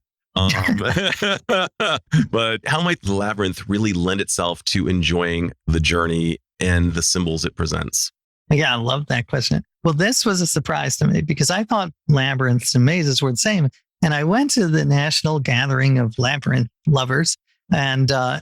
But how might the labyrinth really lend itself to enjoying the journey and the symbols it presents? Yeah, I love that question. Well, this was a surprise to me because I thought labyrinths and mazes were the same. And I went to the National Gathering of Labyrinth Lovers, and I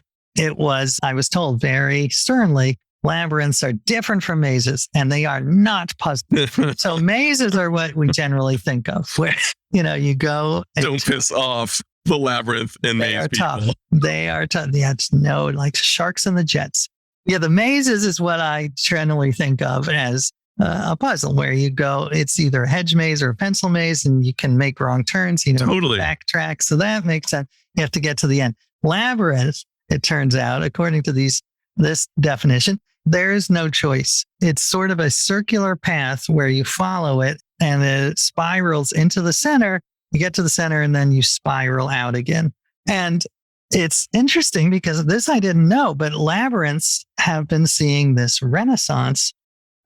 was told very sternly, labyrinths are different from mazes, and they are not puzzles. So mazes are what we generally think of, where, you go. Don't piss off. the labyrinth in They maze are people. tough. They are tough. Yeah, it's no, like sharks in the jets. Yeah, the mazes is what I generally think of as a puzzle where you go, it's either a hedge maze or a pencil maze, and you can make wrong turns, Totally. backtrack. So that makes sense. You have to get to the end. Labyrinth, it turns out, according to this definition, there is no choice. It's sort of a circular path where you follow it and it spirals into the center. You get to the center and then you spiral out again. And it's interesting because this I didn't know, but labyrinths have been seeing this renaissance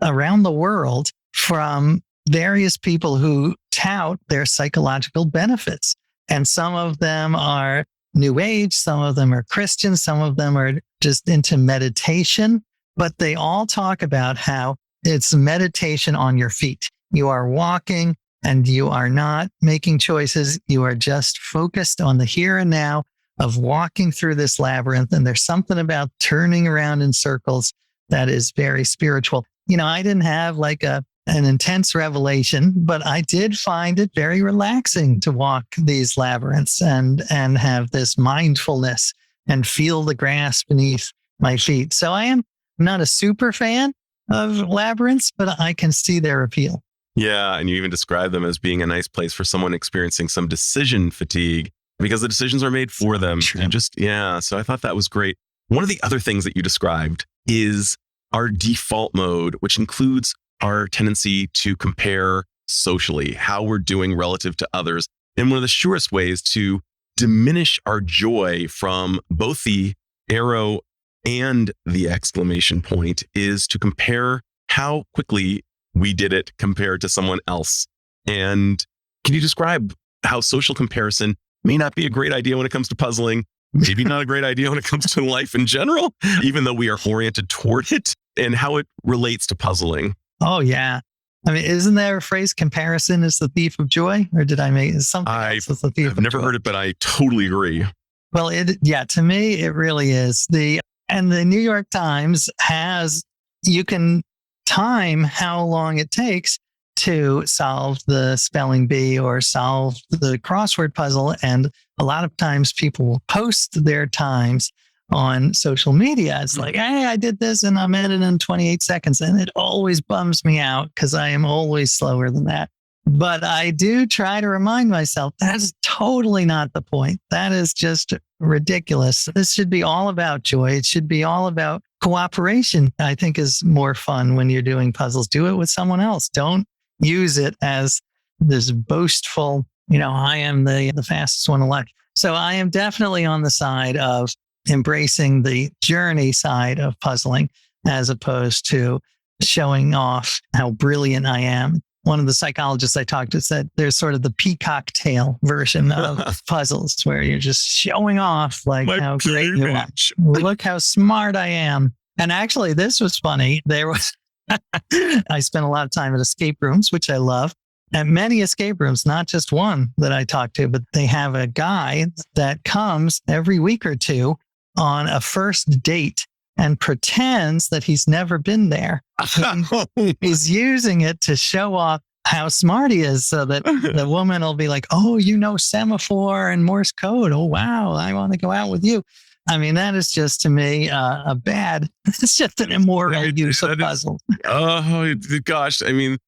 around the world from various people who tout their psychological benefits. And some of them are New Age, some of them are Christian, some of them are just into meditation, but they all talk about how it's meditation on your feet. You are walking and you are not making choices. You are just focused on the here and now of walking through this labyrinth. And there's something about turning around in circles that is very spiritual. I didn't have like an intense revelation, but I did find it very relaxing to walk these labyrinths and have this mindfulness and feel the grass beneath my feet. So I am not a super fan of labyrinths, but I can see their appeal. Yeah. And you even describe them as being a nice place for someone experiencing some decision fatigue because the decisions are made for them. True. And so I thought that was great. One of the other things that you described is our default mode, which includes our tendency to compare socially, how we're doing relative to others. And one of the surest ways to diminish our joy from both the arrow and the exclamation point is to compare how quickly we did it compared to someone else. And can you describe how social comparison may not be a great idea when it comes to puzzling, maybe not a great idea when it comes to life in general, even though we are oriented toward it, and how it relates to puzzling? Oh, yeah. I mean, isn't there a phrase, comparison is the thief of joy? Or did I make something else is the thief of joy? I've never heard it, but I totally agree. Well, to me, it really is. And the New York Times you can time how long it takes to solve the spelling bee or solve the crossword puzzle. And a lot of times people will post their times on social media. It's like, hey, I did this and I'm at it in 28 seconds. And it always bums me out because I am always slower than that. But I do try to remind myself that's totally not the point. That is just ridiculous. This should be all about joy. It should be all about cooperation. I think is more fun when you're doing puzzles. Do it with someone else. Don't use it as this boastful, I am the fastest one alive. So I am definitely on the side of embracing the journey side of puzzling as opposed to showing off how brilliant I am. One of the psychologists I talked to said there's sort of the peacock tail version of puzzles where you're just showing off like how great you are. Look how smart I am. And actually, this was funny. I spent a lot of time at escape rooms, which I love. At many escape rooms, not just one that I talked to, but they have a guy that comes every week or two on a first date and pretends that he's never been there. He's using it to show off how smart he is so that the woman will be like, oh, semaphore and Morse code. Oh, wow. I want to go out with you. I mean, that is just to me it's just an immoral use of puzzle. Oh, gosh. I mean,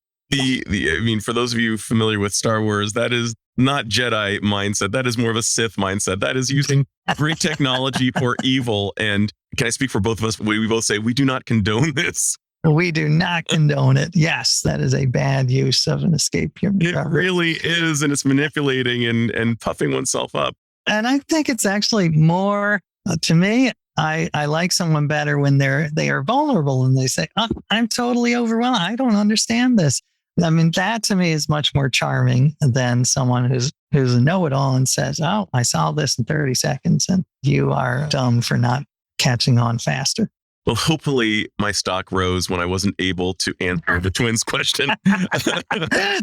for those of you familiar with Star Wars, that is not Jedi mindset. That is more of a Sith mindset. That is using great technology for evil. And can I speak for both of us? We both say we do not condone this. We do not condone it. Yes, that is a bad use of an escape room. It really is. And it's manipulating and puffing oneself up. And I think it's actually more, to me, I like someone better when they are vulnerable and they say, oh, I'm totally overwhelmed. I don't understand this. I mean, that to me is much more charming than someone who's a know-it-all and says, oh, I solved this in 30 seconds and you are dumb for not catching on faster. Well, hopefully my stock rose when I wasn't able to answer the twins question.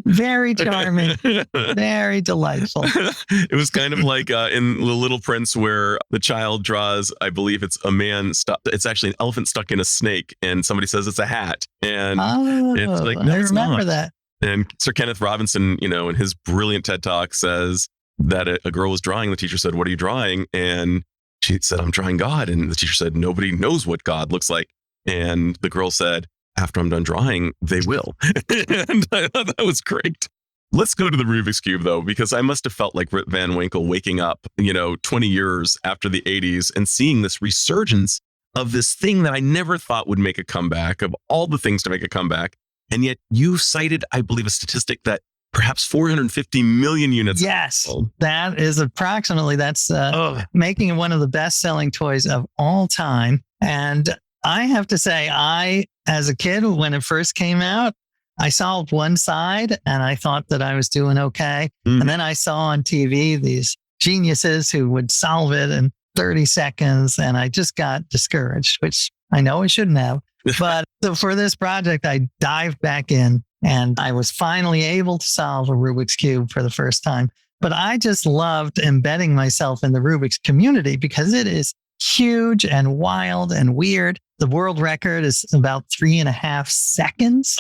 Very charming. Very delightful. It was kind of like in The Little Prince where the child draws, I believe it's a man it's actually an elephant stuck in a snake and somebody says it's a hat. And it's like, no, I remember that. And Sir Kenneth Robinson, in his brilliant TED Talk says, that a girl was drawing. The teacher said, "What are you drawing?" And she said, "I'm drawing God." And the teacher said, "Nobody knows what God looks like." And the girl said, "After I'm done drawing, they will." And I thought that was great. Let's go to the Rubik's Cube, though, because I must have felt like Rip Van Winkle waking up, 20 years after the 80s and seeing this resurgence of this thing that I never thought would make a comeback, of all the things to make a comeback. And yet you cited, I believe, a statistic that perhaps 450 million units. Yes, that is approximately, that's making it one of the best-selling toys of all time. And I have to say, as a kid, when it first came out, I solved one side and I thought that I was doing okay. And then I saw on TV these geniuses who would solve it in 30 seconds. And I just got discouraged, which I know I shouldn't have. But so for this project, I dived back in and I was finally able to solve a Rubik's Cube for the first time. But I just loved embedding myself in the Rubik's community because it is huge and wild and weird. The world record is about 3.5 seconds.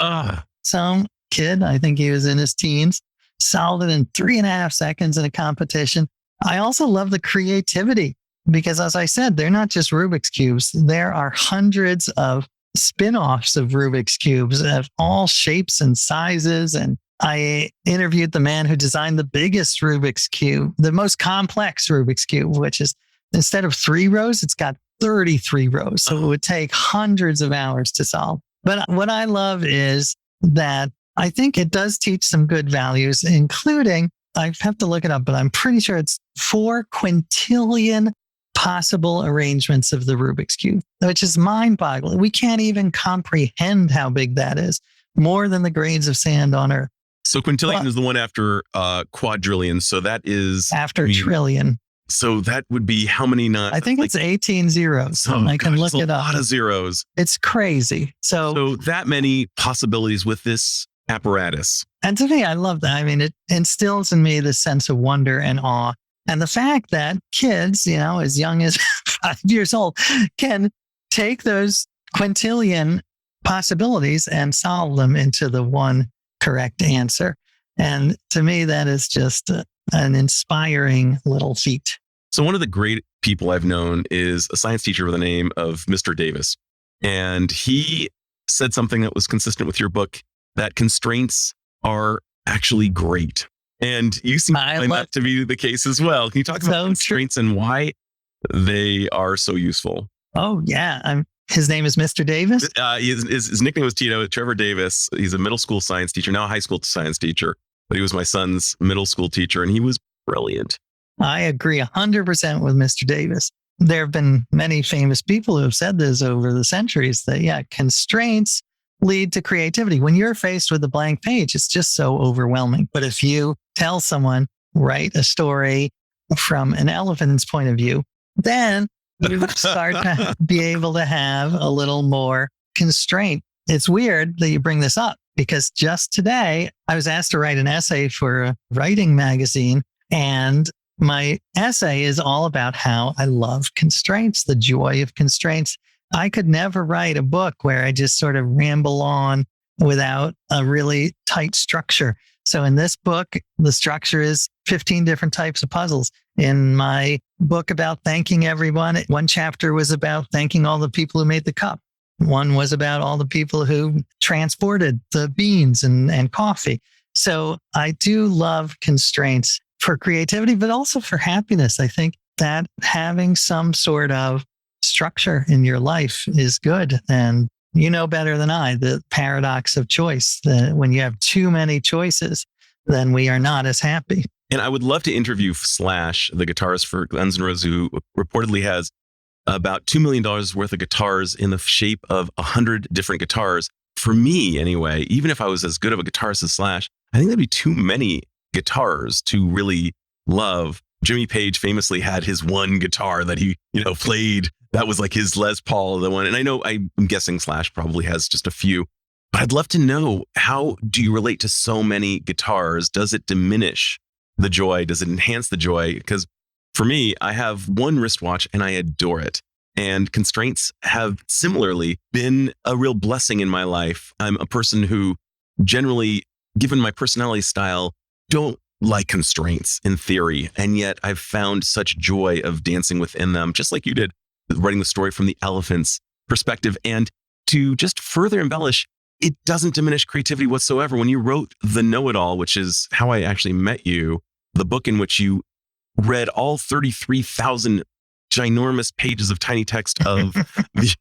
Some kid, I think he was in his teens, solved it in 3.5 seconds in a competition. I also love the creativity because, as I said, they're not just Rubik's Cubes. There are hundreds of spin-offs of Rubik's Cubes of all shapes and sizes. And I interviewed the man who designed the biggest Rubik's Cube, the most complex Rubik's Cube, which is instead of 3 rows, it's got 33 rows. So it would take hundreds of hours to solve. But what I love is that I think it does teach some good values, including, I have to look it up, but I'm pretty sure it's 4 quintillion possible arrangements of the Rubik's Cube, which is mind-boggling. We can't even comprehend how big that is, more than the grains of sand on Earth. So quintillion is the one after quadrillion. So that is after trillion. So that would be how many? I think it's 18 zeros. I can look it up. A lot of zeros. It's crazy. So that many possibilities with this apparatus. And to me, I love that. I mean, it instills in me this sense of wonder and awe. And the fact that kids, as young as 5 years old, can take those quintillion possibilities and solve them into the one correct answer. And to me, that is just an inspiring little feat. So one of the great people I've known is a science teacher by the name of Mr. Davis. And he said something that was consistent with your book, that constraints are actually great. And you seem to find that to be the case as well. Can you talk about constraints and why they are so useful? Oh, yeah. His name is Mr. Davis? His nickname was Tito, Trevor Davis. He's a middle school science teacher, now a high school science teacher. But he was my son's middle school teacher, and he was brilliant. I agree 100% with Mr. Davis. There have been many famous people who have said this over the centuries that, constraints lead to creativity. When you're faced with a blank page, it's just so overwhelming. But if you tell someone, write a story from an elephant's point of view, then you start to be able to have a little more constraint. It's weird that you bring this up because just today I was asked to write an essay for a writing magazine, and my essay is all about how I love constraints, the joy of constraints. I could never write a book where I just sort of ramble on without a really tight structure. So in this book, the structure is 15 different types of puzzles. In my book about thanking everyone, one chapter was about thanking all the people who made the cup. One was about all the people who transported the beans and coffee. So I do love constraints for creativity, but also for happiness. I think that having some sort of structure in your life is good. And you know better than I, the paradox of choice, that when you have too many choices, then we are not as happy. And I would love to interview Slash, the guitarist for Guns N' Roses, who reportedly has about $2 million worth of guitars in the shape of 100 different guitars. For me, anyway, even if I was as good of a guitarist as Slash, I think that'd be too many guitars to really love. Jimmy Page famously had his one guitar that he, played. That was like his Les Paul, the one. And I'm guessing Slash probably has just a few. But I'd love to know, how do you relate to so many guitars? Does it diminish the joy? Does it enhance the joy? Because for me, I have one wristwatch and I adore it. And constraints have similarly been a real blessing in my life. I'm a person who generally, given my personality style, don't like constraints in theory. And yet I've found such joy of dancing within them, just like you did, writing the story from the elephant's perspective. And to just further embellish, it doesn't diminish creativity whatsoever. When you wrote The Know-It-All, which is how I actually met you, the book in which you read all 33,000 ginormous pages of tiny text of the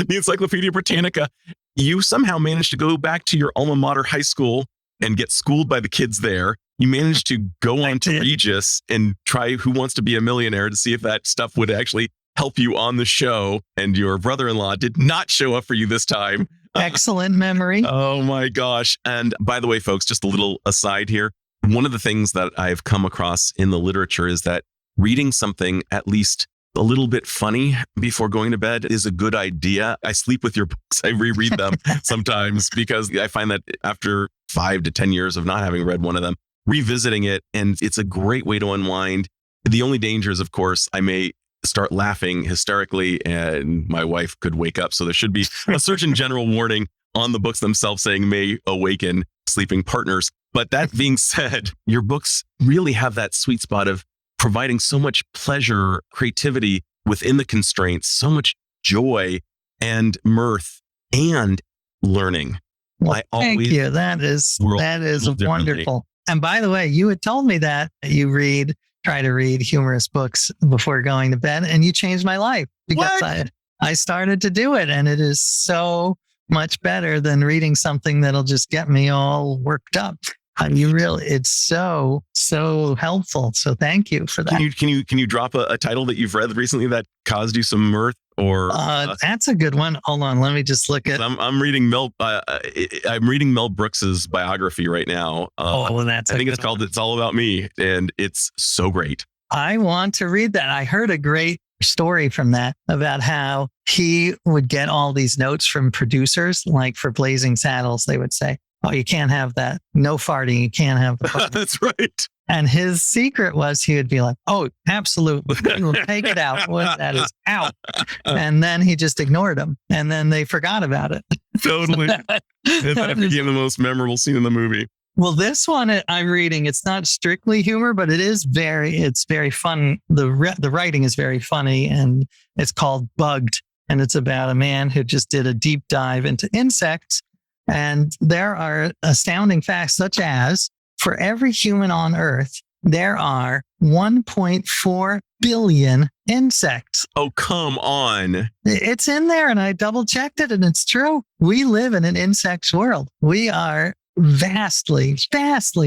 Encyclopedia Britannica, you somehow managed to go back to your alma mater high school and get schooled by the kids there. You managed to go on to Regis and try Who Wants to Be a Millionaire to see if that stuff would actually help you on the show. And your brother-in-law did not show up for you this time. Excellent memory. Oh my gosh. And by the way, folks, just a little aside here. One of the things that I've come across in the literature is that reading something at least a little bit funny before going to bed is a good idea. I sleep with your books. I reread them sometimes because I find that after 5 to 10 years of not having read one of them, revisiting it, and it's a great way to unwind. The only danger is, of course, I may start laughing hysterically and my wife could wake up. So there should be a Surgeon General warning on the books themselves saying may awaken sleeping partners. But that being said, your books really have that sweet spot of providing so much pleasure, creativity within the constraints, so much joy and mirth and learning. Well, thank you. That is wonderful. And by the way, you had told me that you try to read humorous books before going to bed, and you changed my life because I started to do it, and it is so much better than reading something that'll just get me all worked up. It's so helpful. So thank you for that. Can you drop a title that you've read recently that caused you some mirth? Or that's a good one. Hold on, let me just look at. I'm reading Mel Brooks's biography right now. I think it's called "It's All About Me," and it's so great. I want to read that. I heard a great story from that about how he would get all these notes from producers, like for Blazing Saddles. They would say, "Oh, you can't have that. No farting. You can't have the farting." That's right. And his secret was he would be like, "Oh, absolutely. We'll take it out. That is out." And then he just ignored them. And then they forgot about it. Totally. That became the most memorable scene in the movie. Well, this one I'm reading, it's not strictly humor, but it's very fun. The writing is very funny, and it's called Bugged. And it's about a man who just did a deep dive into insects. And there are astounding facts such as, for every human on Earth, there are 1.4 billion insects. Oh, come on. It's in there, and I double checked it, and it's true. We live in an insects world. We are vastly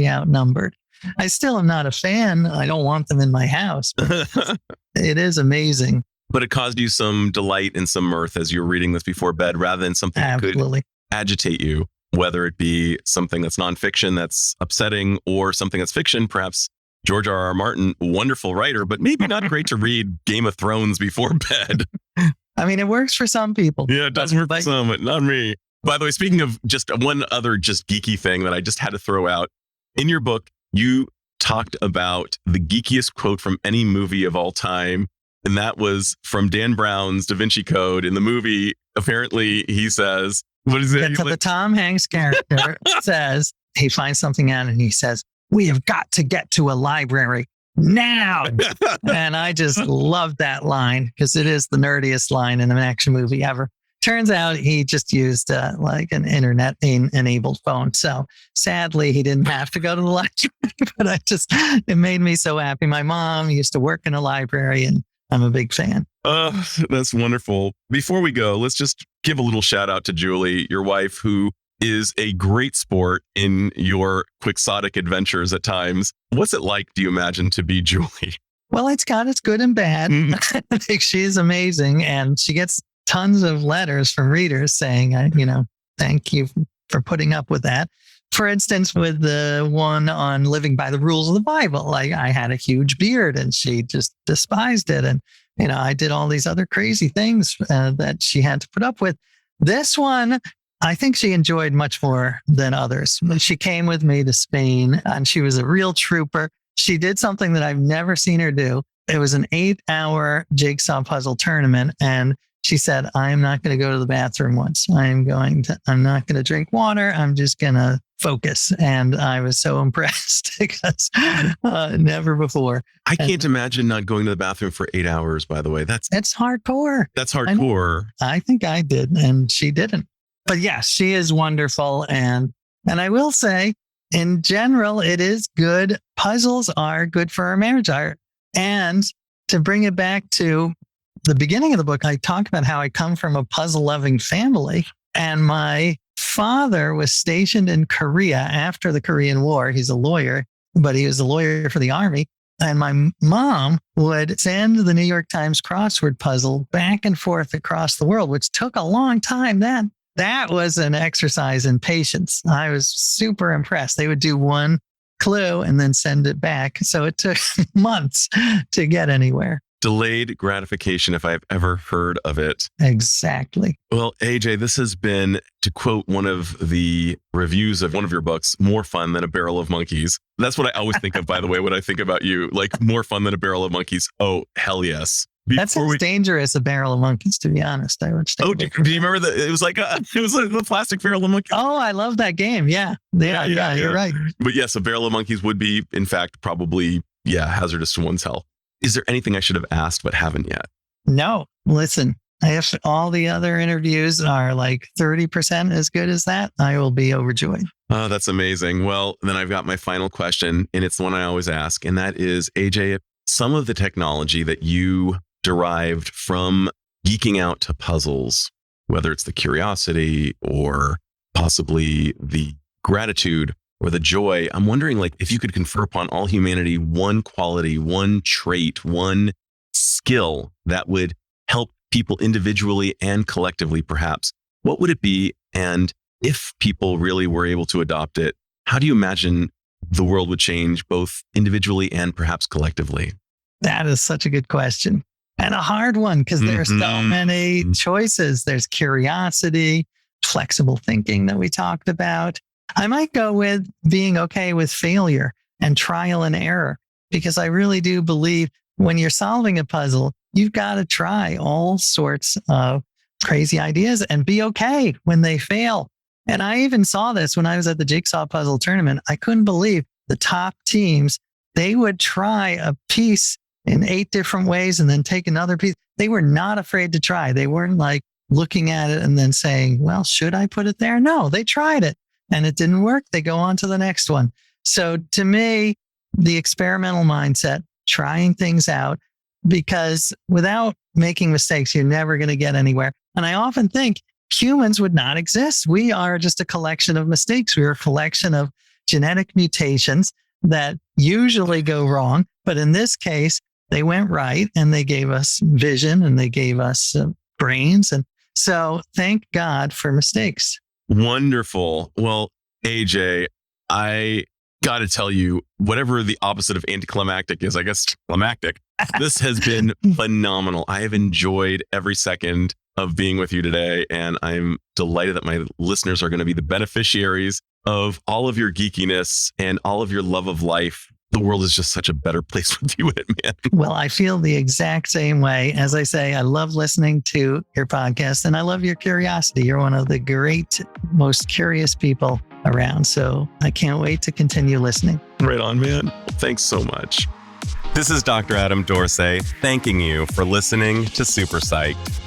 outnumbered. I still am not a fan. I don't want them in my house. It is amazing. But it caused you some delight and some mirth as you were reading this before bed, rather than something that could agitate you, whether it be something that's nonfiction that's upsetting or something that's fiction. Perhaps George R.R. Martin, wonderful writer, but maybe not great to read Game of Thrones before bed. I mean, it works for some people. Yeah, it does work for some, but not me. By the way, speaking of just one other just geeky thing that I just had to throw out, in your book, you talked about the geekiest quote from any movie of all time. And that was from Dan Brown's Da Vinci Code. In the movie, apparently he says, what is it? The Tom Hanks character says, he finds something out and he says, "We have got to get to a library now." And I just love that line because it is the nerdiest line in an action movie ever. Turns out he just used like an internet enabled phone. So sadly, he didn't have to go to the library, but it made me so happy. My mom used to work in a library and I'm a big fan. That's wonderful. Before we go, let's just give a little shout out to Julie, your wife, who is a great sport in your quixotic adventures at times. What's it like, do you imagine, to be Julie? Well, it's got its good and bad. I think she's amazing. And she gets tons of letters from readers saying, thank you for putting up with that. For instance, with the one on living by the rules of the Bible, like I had a huge beard and she just despised it. And, I did all these other crazy things that she had to put up with. This one, I think she enjoyed much more than others. She came with me to Spain and she was a real trooper. She did something that I've never seen her do. It was an 8-hour jigsaw puzzle tournament, and She said, I'm not going to go to the bathroom once. I'm not going to drink water. I'm just going to focus. And I was so impressed because never before. I can't imagine not going to the bathroom for 8 hours, by the way. It's hardcore. That's hardcore. I think I did, and she didn't. But yes, she is wonderful. And I will say, in general, it is good. Puzzles are good for our marriage. And to bring it back to the beginning of the book, I talk about how I come from a puzzle-loving family, and my father was stationed in Korea after the Korean War. He's a lawyer, but he was a lawyer for the army. And my mom would send the New York Times crossword puzzle back and forth across the world, which took a long time then. That was an exercise in patience. I was super impressed. They would do one clue and then send it back. So it took months to get anywhere. Delayed gratification, if I've ever heard of it. Exactly. Well, AJ, this has been, to quote one of the reviews of one of your books, more fun than a barrel of monkeys. That's what I always think of, by the way, when I think about you, like more fun than a barrel of monkeys. Oh, hell yes. That's dangerous, a barrel of monkeys, to be honest. I would do you remember that? It was like the plastic barrel of monkeys. Oh, I love that game. Yeah, you're right. But yes, a barrel of monkeys would be, in fact, probably, hazardous to one's health. Is there anything I should have asked but haven't yet? No. Listen, if all the other interviews are like 30% as good as that, I will be overjoyed. Oh, that's amazing. Well, then I've got my final question, and it's the one I always ask, and that is, AJ, some of the technology that you derived from geeking out to puzzles, whether it's the curiosity or possibly the gratitude or the joy, I'm wondering, like, if you could confer upon all humanity one quality, one trait, one skill that would help people individually and collectively, perhaps, what would it be? And if people really were able to adopt it, how do you imagine the world would change both individually and perhaps collectively? That is such a good question and a hard one, because there are so many choices. There's curiosity, flexible thinking that we talked about. I might go with being okay with failure and trial and error, because I really do believe when you're solving a puzzle, you've got to try all sorts of crazy ideas and be okay when they fail. And I even saw this when I was at the jigsaw puzzle tournament. I couldn't believe the top teams, they would try a piece in 8 different ways and then take another piece. They were not afraid to try. They weren't like looking at it and then saying, well, should I put it there? No, they tried it and it didn't work. They go on to the next one. So to me, the experimental mindset, trying things out, because without making mistakes, you're never going to get anywhere. And I often think humans would not exist. We are just a collection of mistakes. We're a collection of genetic mutations that usually go wrong. But in this case, they went right and they gave us vision and they gave us brains. And so thank God for mistakes. Wonderful. Well, AJ, I got to tell you, whatever the opposite of anticlimactic is, I guess climactic, this has been phenomenal. I have enjoyed every second of being with you today. And I'm delighted that my listeners are going to be the beneficiaries of all of your geekiness and all of your love of life. The world is just such a better place with you in it, man. Well, I feel the exact same way. As I say, I love listening to your podcast and I love your curiosity. You're one of the great, most curious people around. So I can't wait to continue listening. Right on, man. Thanks so much. This is Dr. Adam Dorsey thanking you for listening to SuperPsyched.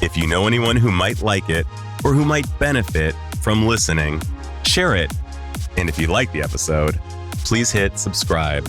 If you know anyone who might like it or who might benefit from listening, share it. And if you like the episode, please hit subscribe.